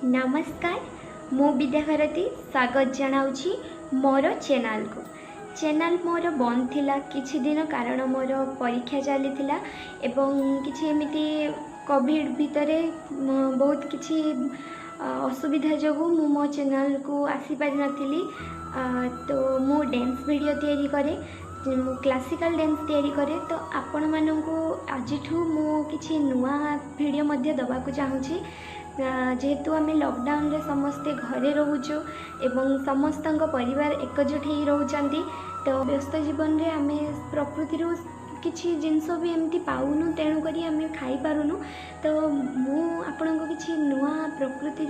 नमस्कार मु विद्याभारती स्वागत जनाऊँगी मोर चैनल को। चैनल मोर बंद थिला किछि दिन कारण मोर परीक्षा चली एवं किछि एमिति कोविड भितरे बहुत किछि असुविधा जो मो चैनल को आसी पारि नथिली। तो मु डांस वीडियो तैयारी करे, क्लासिकल डांस तैयारी करे। तो आपण माननकु आजिठु मु किछि नुआ वीडियो मध्ये दबाकु चाहूँगी। जेहेतु आम लॉकडाउन रे समस्ते घरे रोचु एवं समस्त परिवार एकजुट हो रोचंती, तो व्यस्त जीवन रे आम प्रकृति किसी जिनस भी एमती पाऊनु, तेणुक आम खाई पारुनु। तो मु आपण को किसी नुआ प्रकृति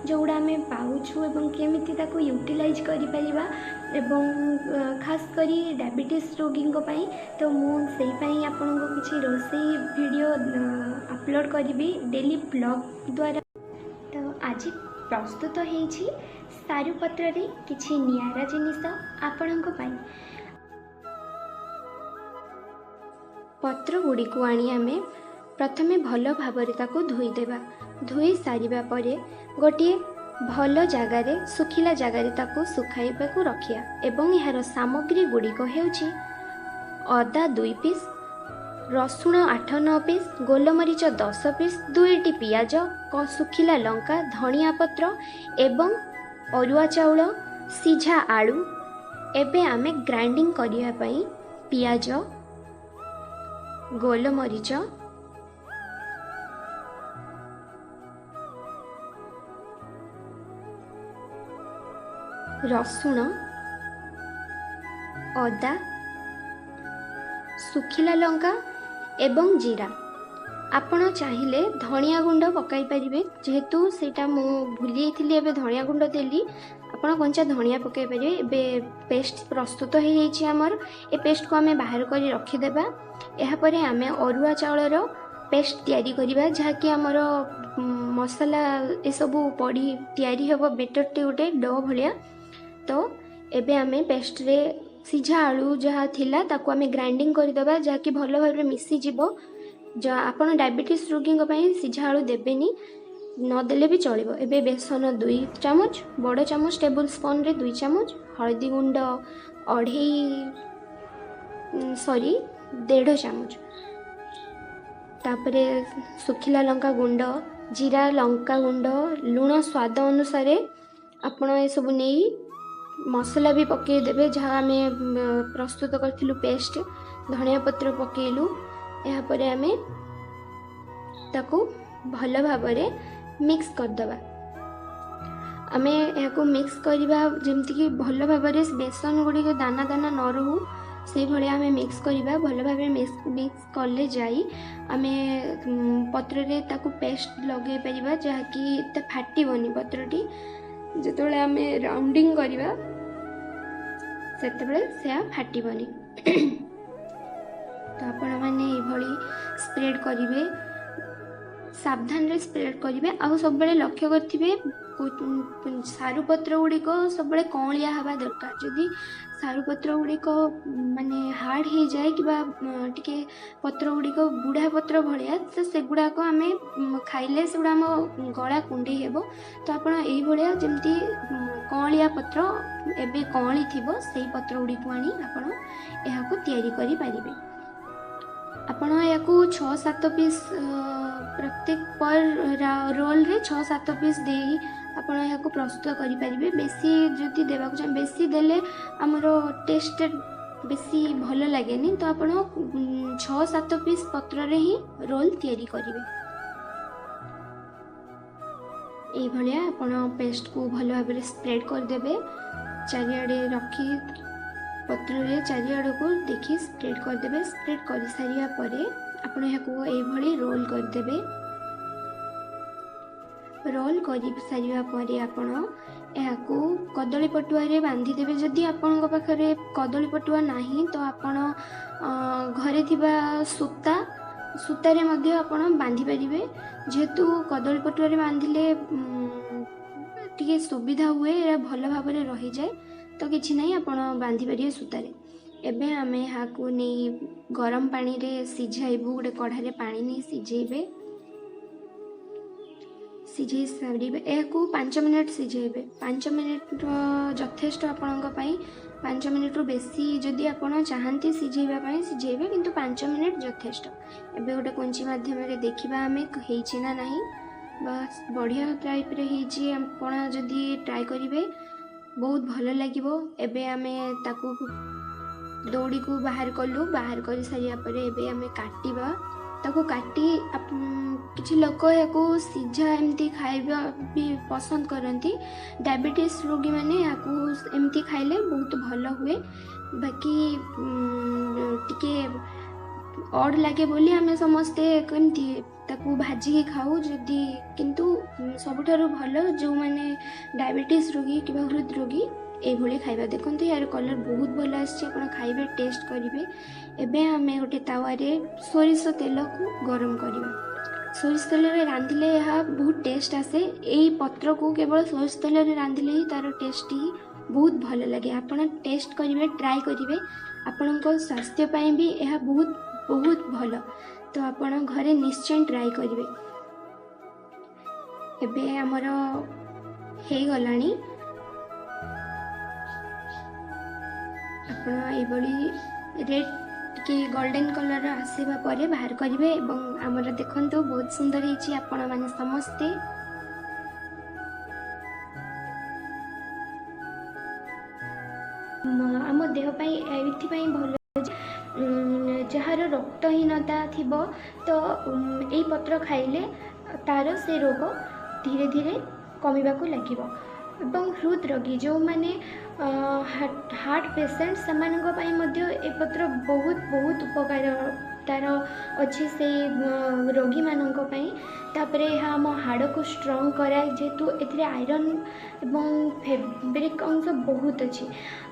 जोड़ा आम पाउछु एवं केमिति ताको यूटिलाइज करि परिबा एवं खास करी डायबिटीज रोगी पाई। तो मुझे आपण को किसी रोषेई वीडियो अपलोड करी डेली ब्लॉग द्वारा। तो आज प्रस्तुत होईछि सारू पत्र रे किछि नियारा जिनिस आपणक पाई। पत्र गुड़ी को आनी आमे प्रथमे भल भाବରେ ताको धोई देबा। धोई सारिबा परे गोटे भल जगार सुखिला जगार ताको सुखाइबाकू रखिया एवं यार सामग्री गुड़िक हेउछि अदा 2 पीस, रसुण 8-9 पीस, गोलमरीच 10 पीस, 2टी पियाज, सुखिला लंका, धनिया पत्र एवं अरुआ चाउल, सीझा आलू। एबे आमे ग्राइंडिंग करिया पई पियाज, गोलमरीच, रसुण, अदा, सुखिला लंका एवं जीरा। आपण चाहिए धनिया गुंड पकाई पारिबे, जेहेतु सेटा मु भूली जाइथिली एबे धनिया गुंड देली। आपण कंचा धनिया पकाई पारिबे। एबे पेस्ट प्रस्तुत हो जाइछि हमर। ए पेस्ट को आमे बाहर करी रखी देबा। एहा परे आमे अरुआ चाउलर पेस्ट तैयारी करिबा, जहा कि हमर मसाला ए सबु पड़ी तैयारी हेबो बेटर टे उटे डो भलिया। तो एबे आमे पेस्ट रे सीझा आलू जहाँ थिला ताको आमे ग्राइंडिंग करदेबा, जहाँ कि भल भाव मिसी जीवो। जहाँ आपण डायबिटीज रोगी सीझा आलू देबेनी, नदेले भी चलिबो। एबे बेसन 2 चामच, बड़ चामच टेबल स्पून रे 2 चामच, हळदी गुंड 1.5 चामच, तापरे सुखिला लंका गुंड, जीरा लंका गुंड, लुण स्वाद अनुसार आपण ए सब नहीं मसला भी पकई देबे, जहाँ आम प्रस्तुत करथिलु पेस्ट। धनिया पत्र पकेलु, या परे आमे ताको भल भाबरे मिक्स करदबा। आमे याको मिक्स करबा जेमति कि भल भाबरे बेसन गुडी के दाना दाना न रहू, से भले आमे मिक्स करबा। भल भाबरे मिक्स करले जाई आमे पत्र रे ताको पेस्ट लगे परिबा, जहाँ कि त फाटिबनी पत्रटी। जेतबेले आमे राउंडिंग करबा सेतबेले से फाटिबनी। तो आपण माने ए भली स्प्रेड करिवे, सावधान रे स्प्रेड करिवे। आ सब बेले लक्ष्य करथिबे सारू पत्र गुडी को सब बेले कौलिया हवा दरकार। जदि सारू पत्र गुडी को माने हार्ड हो जाए कि टिके पत्र गुडी को बुढ़ा पत्र भलिया, तो सेगुडा को आमे खाइले सेगुडा हम गला कुंडे हेबो। तो आपण एई भलिया जेमति कौलिया पत्र एबे कौली थिबो सेई पत्र गुडी को आनी आपण एहाको तयारी करि पारिबे। आपण याको 6-7 पीस प्रत्येक पर रोल रे 6-7 पीस देई आपण याको प्रस्तुत करि पारिबे। बेसी जति देबाक चाहे बेसी देले हमरो टेस्ट बेसी भल लागेनी। तो आपण 6-7 पीस पत्र रे ही रोल तयारी करिवे। ए भलिया आपण पेस्ट को भल भाबरे स्प्रेड कर देबे। चारिआडे रखी पत्र रे चारिआडे को देखि स्प्रेड कर देबे। स्प्रेड कर सारिया परे आपण याको ए भली रोल कर देबे। रोल करी सारिया परे आपण याको कदली पटुआ रे बांधी देबे। जदि आपण पाखरे कदली पटुआ नाही तो आपण घरे थिबा सूता रे मध्ये आपण बांधी परिबे। जेहेतु कदली पटुआ रे बांधिले टिके सुविधा हुए, एरा भल भाबरे रही जाए। तो किछि नाही आपण बांधी परिबे सूतारे। एबे आमे हाकू नहीं गरम पानी रे सिझाइबू। गोटे कढ़ा रे पानी नहीं सिझेबे। सिझे सारे यह 5 मिनिट सिझेबे 5 मिनिट यथेष्ट आपणों 5 मिनिट रु बेसी जदि आपण चाहती सिझेबा सिझेबे किंतु 5 मिनिट यथेष्ट। एबे गोटे कुंची माध्यम देखा आम होना नहीं बस बढ़िया टाइप रे आपण जदि ट्राई करेंगे बहुत भल लगे। एबे आमे ताकू दौड़ी को बाहर कलु बाहर कर सारिया परे एबे आमे काटिबा ताकू काटी किछि लोक याकू सिझा एमती खाइबा भी पसंद करती। डायबिटीज रोगी माने याकू एमती खाइले बहुत भल हुए बाकी टिके ऑड लगे बोली आमे समस्ते केमती ताकू भाजी खाऊ जदि किंतु सबुठारु भल जो माने डायबिटीज रोगी कि हृदरोगी ये खाइबा देखते यार कलर बहुत भल आसान खाइबे टेस्ट करेंगे। एबे आमे गोटे तावारे सोरिष तेल को गरम करवा सोरिष तेल रे रांधिले यह बहुत टेस्ट आसे। यही पत्र को केवल सोरिष तेल रे रांधिले ही तार टेस्ट ही बहुत भल लगे। आपण टेस्ट करेंगे ट्राई करेंगे आपण स्वास्थ्य भी यह बहुत बहुत भल तो आपण घरे निश्चय ट्राई करेंगे। एबे आमर हो गलानी रेड टी गोल्डन कलर आसवा पर बाहर करेंगे। आमर देखो बहुत सुंदर होती आपण मैंने समस्ते आम देहपाई ये भल जार रक्तहीनता थी तो यही पत्र खाइले तार से रोग धीरे धीरे कमिबा को लगिबो। एवं हृदरोगी जो माने हार्ट पेसेंट से ए पत्र बहुत बहुत उपकार तार अच्छी से रोगी मानक तापरे आम हाड़ को स्ट्रॉन्ग कराए जेहेतु ए आयरन एवं फेब्रिक अंश बहुत अच्छी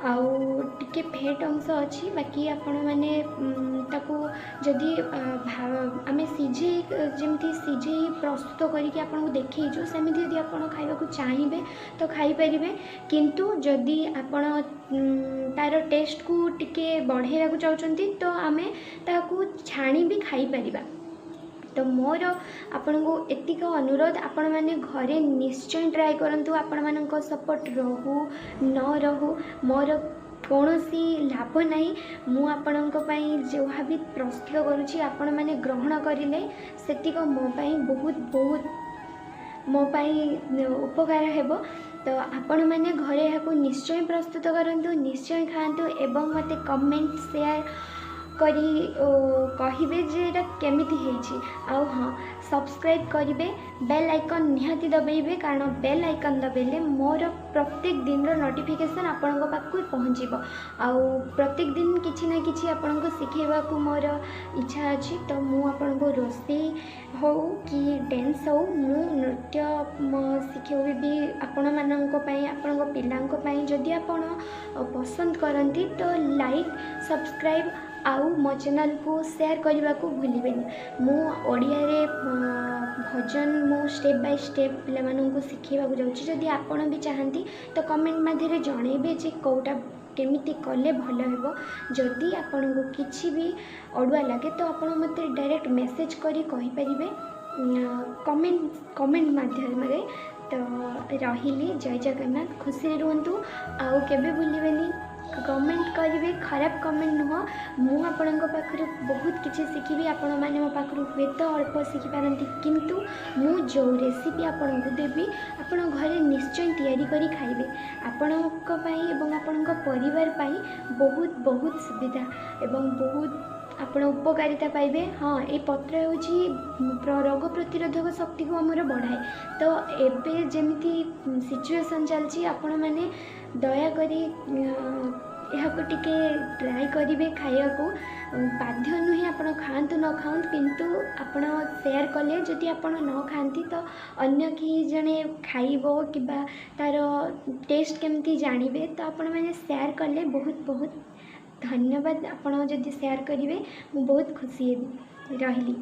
आउ टिके फैट अंश अच्छी बाकी आपण मैंने ताकू जदि आम सिझे जमी सिझे प्रस्तुत करके आपको देखो सेमती यदि आप खाइबा चाहिए तो खाईपारे किंतु जदि आपण तार टेस्ट को टिके बढ़ेगा चाहते तो आम ताकू छाणी भी खाईपार। तो मोर आपण को एतिक अनुरोध आपण मैंने घरे निश्चय ट्राई करूँ आपण मान सपोर्ट रहू न रहू मोर कौनसी लाभ नहीं मु आपणों जो भी प्रस्तुत करुँची आपण मैंने ग्रहण करें सेतिक मो बहुत बहुत मो उपकार हेब। तो आपण मैंने घरे यहाँ निश्चय प्रस्तुत करूँ निश्चय खातु एवं मते कमेंट शेयर करी कहिबे जे एटा केमिति हेछि आउ हाँ सब्सक्राइब करिवे बेल आइकन निहाती दबाइबे कारण बेल आइकन दबाइले मोर प्रत्येक दिन रो नोटिफिकेशन आपनको पाखु पहुँचीबो आउ प्रत्येक दिन किछि ना किछि आपनको सिखेबा को मोर इच्छा अछि। तो मु आपनको रोषेई हो कि डांस हो मु नृत्य शिखेबी भी आपण माननको पई आपनको पिलांको पई जदि आपण पसंद करंती तो लाइक सब्सक्राइब आउ मो चैनल को शेयर करने को भूलिबेनी। मु ओडिया रे भजन मु स्टेप बाय स्टेप पिला को शिखेबा जाउछि जदि आपण भी चाहती तो कमेंट माध्यम जनइबे जे कोटा केमिति कले भल हेबो। जदि आपण को किछि भी अडुआ लगे तो आपण मते डायरेक्ट मेसेज करी कहि परिबे कमेंट माध्यम रे। तो रहिली जय जगन्नाथ खुशी रुहंतु आउ केबे भूलिबेनी कमेंट करेंगे खराब कमेंट नुह मु आपण पाखर बहुत किसी शिखी आपण मैंने मो पाखर हुए तो अल्प शिखिपारती किंतु मु जो रेसिपी आपन को देवी आपण घरे निश्चय तैयारी करी खाइबे आपण परिवार पाई बहुत बहुत सुविधा एवं बहुत आपण उपकारिता पाइबे। हाँ ये पत्र हूँ रोग प्रतिरोधक शक्ति को आमर बढ़ाए। तो एबे जमिति सिचुएशन चलची आपण मैंने दयाकरी यहाँ टिके ट्राई करेंगे खाया को बाध्य नुहे आपण खातु न खातु किंतु आपण शेयर कले जदि आपण न खाती तो अन्य कि जने खाइबो कि तार टेस्ट केमती जानिबे तो आपण मैंने शेयर कले बहुत बहुत धन्यवाद। आपण जदि शेयर करेंगे मु बहुत खुशी रही।